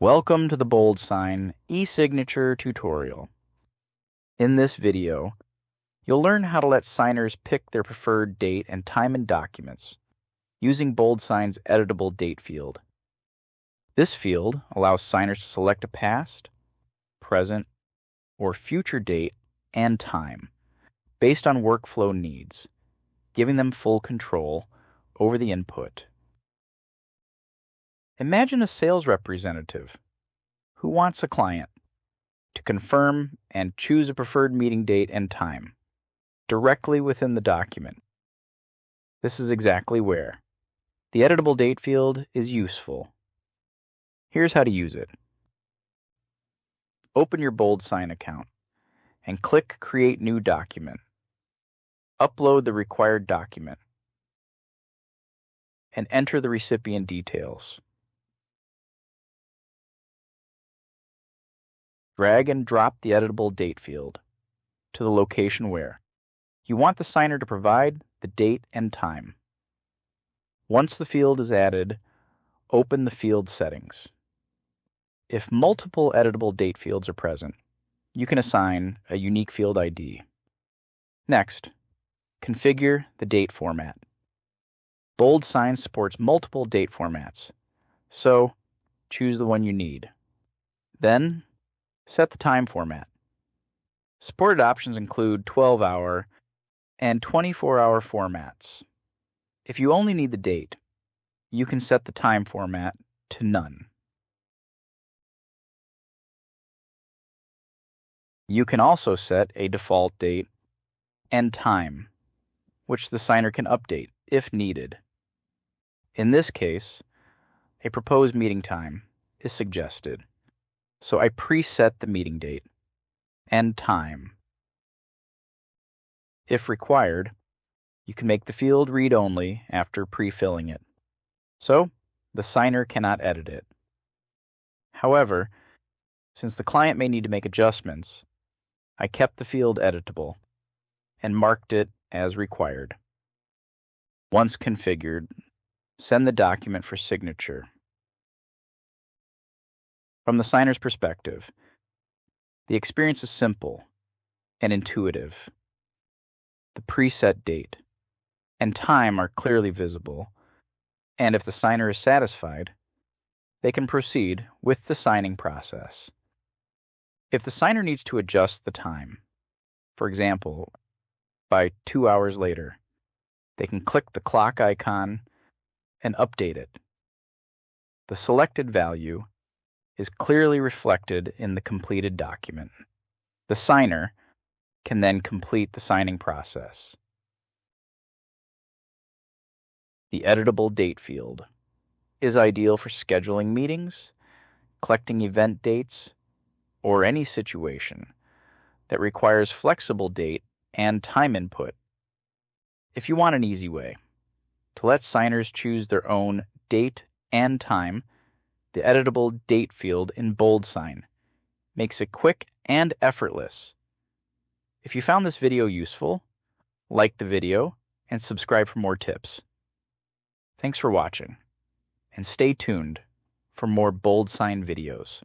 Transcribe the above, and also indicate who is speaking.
Speaker 1: Welcome to the BoldSign eSignature tutorial. In this video, you'll learn how to let signers pick their preferred date and time in documents using BoldSign's Editable Date field. This field allows signers to select a past, present, or future date and time based on workflow needs, giving them full control over the input. Imagine a sales representative who wants a client to confirm and choose a preferred meeting date and time directly within the document. This is exactly where the Editable Date field is useful. Here's how to use it. Open your BoldSign account and click Create New Document. Upload the required document and enter the recipient details. Drag and drop the Editable Date field to the location where you want the signer to provide the date and time. Once the field is added, open the field settings. If multiple editable date fields are present, you can assign a unique field ID. Next, configure the date format. BoldSign supports multiple date formats, so choose the one you need. Then, set the time format. Supported options include 12-hour and 24-hour formats. If you only need the date, you can set the time format to none. You can also set a default date and time, which the signer can update if needed. In this case, a proposed meeting time is suggested, so I preset the meeting date and time. If required, you can make the field read-only after pre-filling it, so the signer cannot edit it. However, since the client may need to make adjustments, I kept the field editable and marked it as required. Once configured, send the document for signature. From the signer's perspective, the experience is simple and intuitive. The preset date and time are clearly visible, and if the signer is satisfied, they can proceed with the signing process. If the signer needs to adjust the time, for example, by 2 hours later, they can click the clock icon and update it. The selected value is clearly reflected in the completed document. The signer can then complete the signing process. The Editable Date field is ideal for scheduling meetings, collecting event dates, or any situation that requires flexible date and time input. If you want an easy way to let signers choose their own date and time, the Editable Date field in BoldSign makes it quick and effortless. If you found this video useful, like the video and subscribe for more tips. Thanks for watching, and stay tuned for more BoldSign videos.